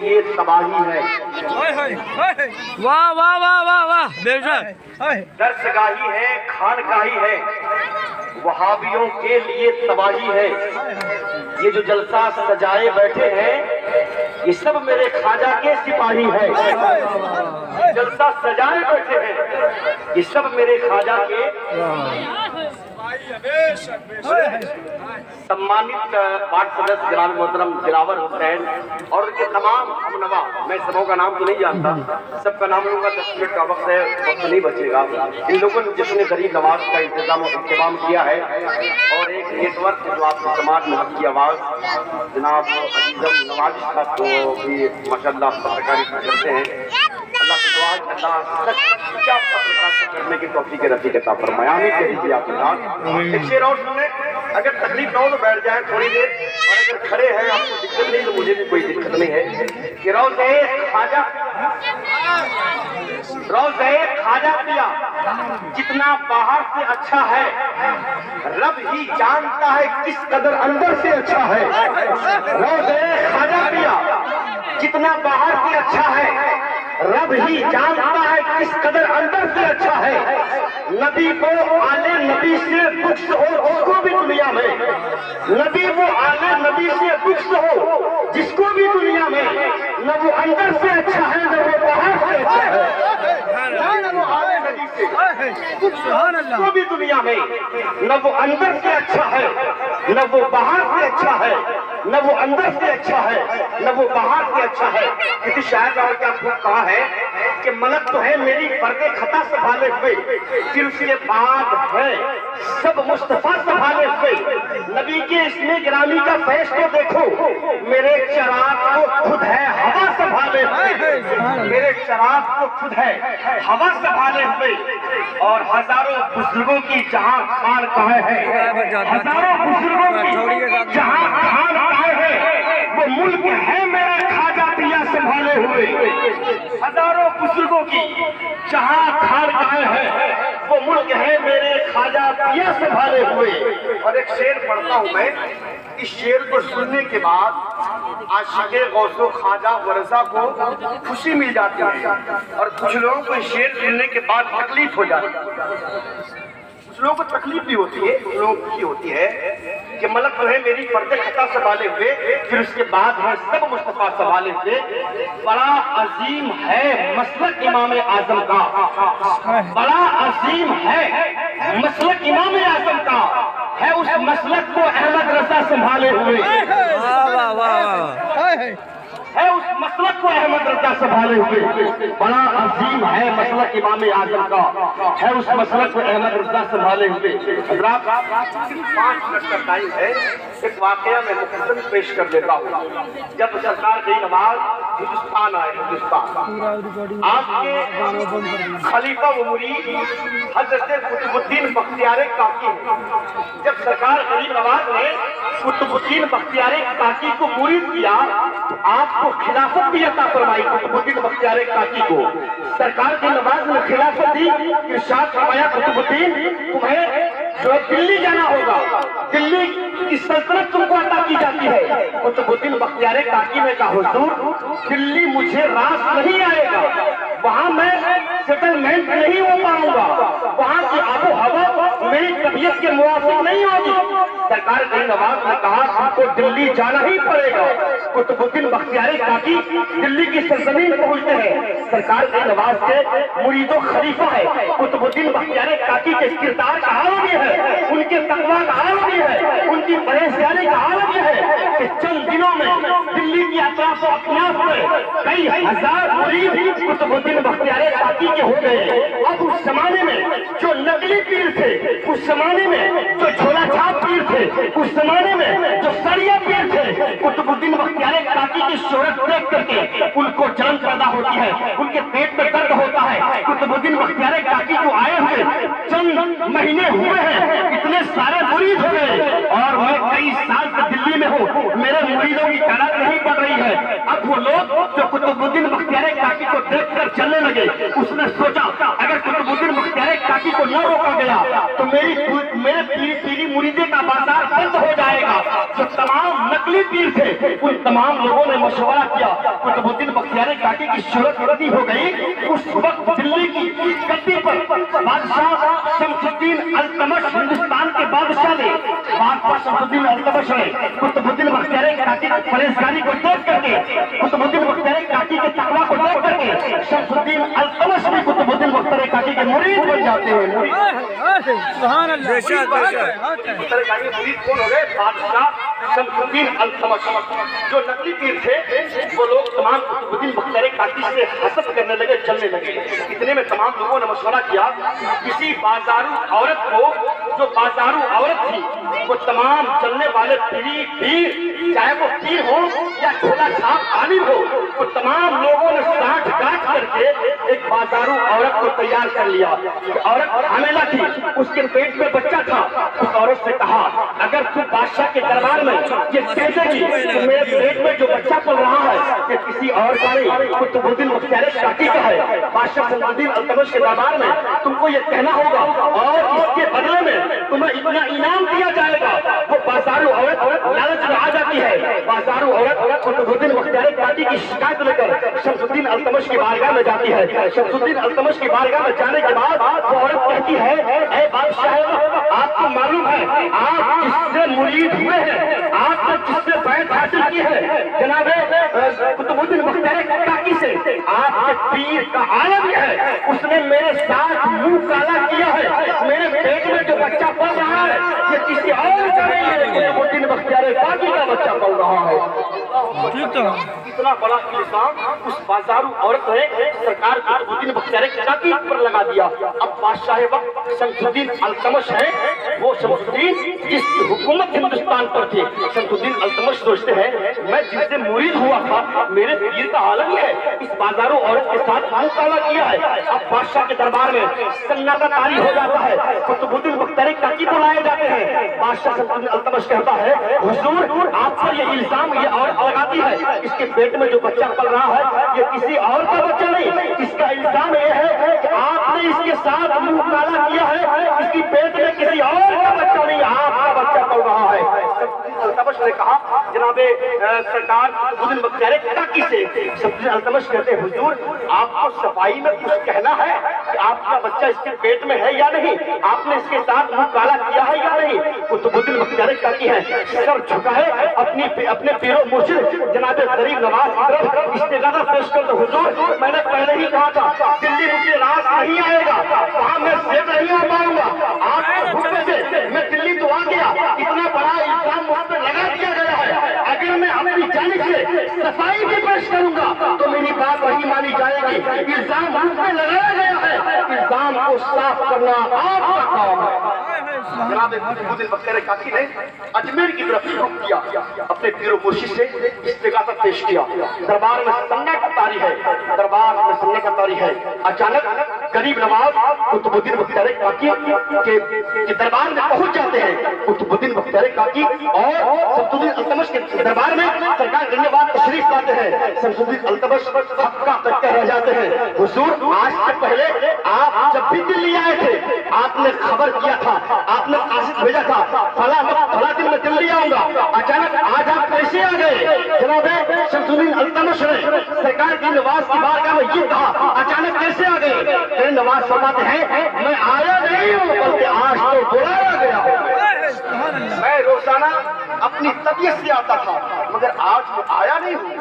یہ تباہی ہے، واہ واہ واہ واہ واہ بے شک، درسگاہی ہے، خانقاہی ہے، وہابیوں کے لیے تباہی ہے۔ یہ جو جلسہ سجائے بیٹھے ہیں یہ سب میرے خواجہ کے سپاہی ہے۔ جلسہ سجائے بیٹھے ہیں یہ سب میرے خواجہ کے سمانت وارڈ سدسیہ جناب محترم دلاور حسین اور ان کے تمام ہم نوا، میں سبوں کا نام تو نہیں جانتا، سب کا نام لوں گا، 10 منٹ کا وقت ہے، وقت نہیں بچے گا۔ ان لوگوں نے جس نے غریب نواز کا انتظام و اہتمام کیا ہے اور ایک نیٹ ورک جو آپ کے سماج میں حق کی آواز جناب عزیزم نواز کا تو بھی ماشاءاللہ پترکاری کرتے ہیں، اللہ سے دعا ہے اللہ سچا پترکاری کرنے کی توفیق رفیق عطا فرمائے، آمین کہیے آپ کے ساتھ۔ ایک شعر اور سنیں، اگر تکلیف نہ ہو تو بیٹھ جائیں تھوڑی دیر، اور اگر کھڑے ہیں آپ کو دقت نہیں تو مجھے بھی کوئی دقت نہیں ہے کہ روزے خواجہ پیا جتنا باہر سے اچھا ہے رب ہی جانتا ہے کس قدر اندر سے اچھا ہے۔ روزے خواجہ پیا جتنا باہر سے اچھا ہے رب ہی جانتا ہے کس قدر اندر سے اچھا ہے۔ نبی کو آل نبی سے بخش ہو جس کو بھی دنیا میں، نبی وہ آل نبی سے بخش ہو جس کو بھی دنیا میں، نہ وہ اندر سے اچھا ہے نہ وہ باہر سے اچھا ہے۔ نہ وہ آل نبی سے جس کو بھی دنیا میں، نہ وہ اندر سے اچھا ہے نہ وہ باہر سے اچھا ہے، نہ وہ اندر سے اچھا ہے نہ وہ باہر سے اچھا ہے۔ کسی شاعر نے کیا خوب کہا ہے کہ ملک تو ہے میری فرد خطا سنبھالے ہوئے، پھر اس کے بعد ہے سب مصطفیٰ سنبھالے ہوئے۔ نبی کے اسم گرامی کا فیض تو دیکھو، میرے چراغ کو خود ہے ہوا سنبھالے ہوئے، میرے چراغ کو خود ہے ہوا سنبھالے ہوئے۔ اور ہزاروں بزرگوں کی جہاں خان کہاں ہے، ہزاروں بزرگوں کی جہاں خان کہاں ہے، وہ ملک ہے میرے خواجہ پیا سنبھالے ہوئے۔ ہزاروں بزرگوں کی جہاں خان کہاں ہے، وہ ملک ہے میرے خواجہ پیا سنبھالے ہوئے۔ اور ایک شعر پڑھتا ہوں میں، اس شعر کو سننے کے بعد عاشق غوث و خواجہ ورثہ کو خوشی مل جاتی ہے، اور کچھ لوگوں کو اس شعر سننے کے بعد تکلیف ہو جاتی ہے۔ کچھ لوگوں کو تکلیف بھی ہوتی ہے، کچھ لوگوں کو خوشی ہوتی ہے کہ ملک جو ہے میری فرد خطا سنبھالے ہوئے، پھر اس کے بعد ہے سب مصطفیٰ سنبھالے ہوئے۔ بڑا عظیم ہے مسلک امام اعظم کا، بڑا عظیم ہے مسلک امام اعظم کا، ہے اس مسلک کو احمد رضا سنبھالے ہوئے، ہے اس مسلک کو احمد رضا سنبھالے ہوئے۔ بڑا عظیم ہے مسلک امام اعظم کا، ہے اس مسلک کو احمد رضا سنبھالے ہوئے۔ حضرات 5 منٹ کا ٹائم ہے، ایک واقعہ میں مختصر پیش کر دیتا ہوں۔ جب سرکار کی نواز ہندوستان آئے، ہندوستان آپ کے خلیفہ و مرید حضرت قطب الدین بختیار کاکی، جب سرکار غریب نواز نے قطب الدین بختیار کاکی کو مرید کیا تو آپ کو خلافت بھی عطا فرمائی۔ قطب الدین بختیار کاکی کو سرکار کی نواز نے خلافت دی، ارشاد فرمایا قطب الدین تمہیں جو دلی جانا ہوگا، دلی کی سلطنت تم کو عطا کی جاتی ہے۔ قطب الدین بختیار کاکی نے کہا حضور دلی مجھے راس نہیں آئے گا، وہاں میں سیٹلمنٹ نہیں ہو پاؤں گا، وہاں کی آب و ہوا میری طبیعت کے موافق نہیں ہوگی۔ سرکار کی نواز نے کہا تم کو دلی جانا ہی پڑے گا۔ قطب الدین بختیار کاکی دلی کی سرزمین پہنچتے ہیں، سرکار کی نواز کے مرید و خلیفہ ہے۔ قطب الدین بختیار کاکی کے کردار کا حال یہ ہے، ان کے تقویٰ کا حال یہ ہے، ان کی پرہیزگاری کا حال یہ ہے کہ چند دنوں میں دلی کی اطراف و اکناف میں کئی ہزار مرید قطب الدین بختیار کاکی کے ہو گئے۔ اب اس زمانے میں جو نقلی پیر تھے، اس زمانے میں جو جھولا چھاپ پیر تھے، اس زمانے میں جو سریا پیر تھے، قطب الدین بختیار کاکی کی شہرت دیکھ کر کے ان کو جان پیدا ہوتی ہے، ان کے پیٹ میں درد ہوتا ہے۔ قطب الدین بختیار کاکی کو آئے ہوئے چند مہینے ہوئے ہیں، اتنے سارے مرید ہوئے اور میں کئی سال سے دلی میں ہوں، میرے مریدوں کی تعداد نہیں بڑھ رہی ہے۔ اب وہ لوگ جو قطب الدین بختیار کاکی کو دیکھ کر چلنے لگے، اس نے سوچا اگر قطب الدین بختیار کاکی کو نہ روکا گیا تو میرے پیری مریدے کا بازار بند ہو جائے گا۔ جو تمام نقلی पीर थे उन तमाम लोगों ने मशवरा किया। कुतुबुद्दीन बख्तियार काकी की सूरत रद्दी हो गई। उस वक्त दिल्ली की गद्दी पर बादशाह शमसुद्दीन अल्तमश, हिंदुस्तान के बादशाह ने, बादशाह शमसुद्दीन अल्तमश ने कुतुबुद्दीन बख्तियार काकी की परेशानी को देख करके, कुतुबुद्दीन बख्तियार काकी के तकवा को देख करके शमसुद्दीन अल्तमश भी कुतुबुद्दीन बख्तियार काकी के मुरीद बन जाते हैं। सुभान अल्लाह। मुरीद कौन हो गए? बादशाह शमसुद्दीन अल्तमश। जो नकली पीर थे वो लोग तमाम कुतुबुद्दीन बख्तियार काकी से हसद करने लगे, चलने लगे। इतने में तमाम लोगों ने मशवरा किया, किसी बाजारू औरत को, जो बाजारू औरत थी, वो तमाम चलने वाले पीर, चाहे वो पीर हो या झोला छाप आलिम हो, वो तमाम लोगों ने साठ गांठ करके एक बाजारू औरत को तैयार कर लिया। औरत हामिला थी, उसके पेट में बच्चा था। उस औरत से कहा, अगर तू बादशाह के दरबार में ये कह देगी कि मेरे पेट में जो बच्चा पल रहा है ये किसी और का नहीं, कुतुबुद्दीन बख्तियार काकी का है, बादशाह शमसुद्दीन अल्तमश के दरबार में तुमको ये कहना होगा और इसके बदले में तुम्हें इतना इनाम दिया जाएगा। वो बाजारू औरत लालच में आ जाती है। बाजारू औरत कुतुबुद्दीन बख्तियार काकी की शिकायत लेकर शमसुद्दीन अल्तमश की बारगाह में जाती है। शमसुद्दीन अल्तमश की बारगाह में जाने के बाद वो औरत कहती है, ऐ बादशाह, आपको मालूम है आप जिससे मुरीद हुए हैं, आपने जिससे बैत हासिल की है जनाबे कुतुबुद्दीन बख्तियार काकी से, आपके पीर का आलम है, उसने मेरे साथ मुंह काला किया है। मेरे पेट में जो बच्चा पल रहा है ये किसी और का नहीं है, कुतुबुद्दीन बख्तियार काकी का बच्चा पल रहा है। इतना बड़ा इल्जाम उस बाजारू औरत ने सरकार कुतुबुद्दीन बख्तियार काकी पर लगा दिया। अब बादशाह वक्त शमसुद्दीन अल्तमश है, वो शमसुद्दीन जिसकी हुकूमत हिंदुस्तान पर थी। शमसुद्दीन अल्तमश सोचते हैं, मैं जिससे मुरीद हुआ था मेरे पीर का आलम है, इस बाजारू औरत के साथ मुंह काला किया है। अब बादशाह के दरबार में सन्नाटा तारी हो जाता है। कुतुबुद्दीन बख्तियार काकी बुलाए जाते हैं। बादशाह शमसुद्दीन अल्तमश कहता है, हुजूर आप पर ये इल्जाम ये औरत लगाती है, इसके पेट में जो बच्चा पल रहा है ये किसी और का बच्चा नहीं, इसका इल्जाम ये है कि आपने इसके साथ मुंह काला किया है, इसकी पेट में किसी और का बच्चा नहीं, आपका बच्चा पल रहा है। अल्तमश ने कहा, जनाबे सरकार कुतुबुद्दीन बख्तियार काकी से, शमसुद्दीन अल्तमश कहते हैं, हुजूर आपको सफाई में कुछ कहना है कि आपका बच्चा इसके पेट में है या नहीं, आपने इसके साथ मुंह काला किया है या नहीं। कुतुबुद्दीन बख्तियार काकी है, सर झुकाए अपने पीरो मुर्शिद जनाबे गरीब नवाज की तरफ इस्तिगासा पेश कर दो। हुजूर मैंने पहले ही कहा था दिल्ली मुझे रास नहीं आएगा, वहां मैं सेठ नहीं आ पाऊंगा, आपके हुक्म से मैं दिल्ली तो आ गया, इतना बड़ा इल्जाम मुझ पर लगा दिया गया है, अगर मैं अपनी जानिब से सफाई भी पेश करूंगा तो मेरी बात वही मानी जाएगी। इल्जाम मुझ पर लगाया गया है, इल्जाम को साफ करना आपका काम है। जनाब कुतुबुद्दीन बख्तियार काकी ने अजमेर की तरफ रुख किया, अपने पीरो मुर्शिद से इस्तिगासा पेश किया। दरबार में सन्नाटा तारी है, दरबार में सन्नाटा तारी है। अचानक गरीब नवाज कुतुबुद्दीन बख्तियार काकी के दरबार में पहुंच जाते हैं। कुतुबुद्दीन बख्तियार काकी और शमसुद्दीन अल्तमश के दरबार में सरकार धन्यवाद तशरीफ लाते हैं। शमसुद्दीन अल्तमश हक्का करके रह जाते हैं, हुजूर आज से पहले आप जब भी दिल्ली आए थे आपने खबर किया था, आपने कासिद भेजा था फला दिन में दिल्ली आऊंगा, अचानक आज आप कैसे आ गए? जनाबे शमसुद्दीन अल्तमश ने सरकार की नवाज की बारगाह में ये कहा, अचानक कैसे आ गए? फिर नवाज फरमाते हैं, मैं आया नहीं हूँ बल्कि आज तो बुलाया गया। मैं रोजाना अपनी तबीयत से आता था मगर आज मैं आया नहीं हूँ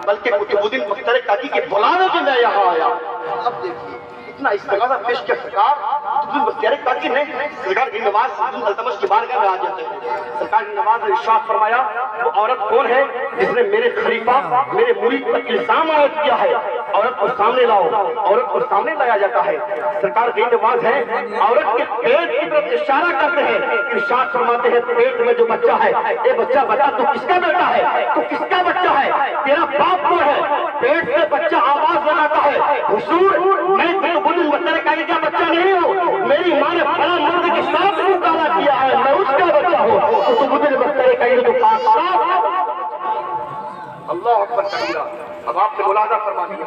बल्कि कुतुबुद्दीन बख्तियार काकी के बुलाने के मैं यहाँ आया। अब देखिए इतना इस्तिगासा पेश किया सरकार कुतुबुद्दीन बख्तियार काकी ने सरकार की नवाज शमसुद्दीन अल्तमश की बारगाह में आ जाते हैं। सरकार की नवाज ने इरशाद फरमाया, वो औरत कौन है जिसने मेरे खलीफा मेरे मुरीद पर इल्जाम आयद किया है? औरत को सामने लाओ। औरत को सामने लाया जाता है। सरकार की नवाज है, औरत के पेट की तरफ इशारा करते हैं, इरशाद फरमाते हैं, पेट में जो बच्चा है, ये बच्चा बता तू किसका बेटा है, तू किसका बच्चा है, तेरा बाप कौन है? पेट से बच्चा आवाज लगाता है, हुजूर मैं कुतुबुद्दीन बख्तियार काकी का बच्चा नहीं हूँ, मेरी माँ ने फला मर्द के साथ मुंह काला किया है, मैं उसका बच्चा हूँ। कुतुबुद्दीन बख्तियार काकी को अल्लाह अकबर कबीरा। اب آپ نے ملاحظہ فرما دیا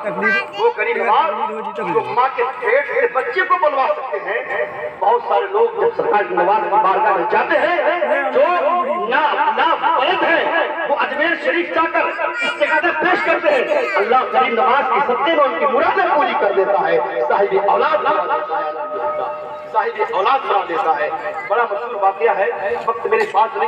وہ غریب نواز جو ماں کے پیٹ سے بچے کو بلوا سکتے ہیں، بہت سارے لوگ جب سرکار کی نواز کی بارگاہ میں جاتے ہیں جو نابلد ہیں وہ اجمیر شریف جا کر استغاثہ پیش کرتے ہیں، اللہ غریب نواز کی صدقے میں ان کی مرادیں پوری کر دیتا ہے، صاحب اولاد بنا دیتا ہے۔ بڑا مشہور واقعہ ہے، وقت میرے پاس نہیں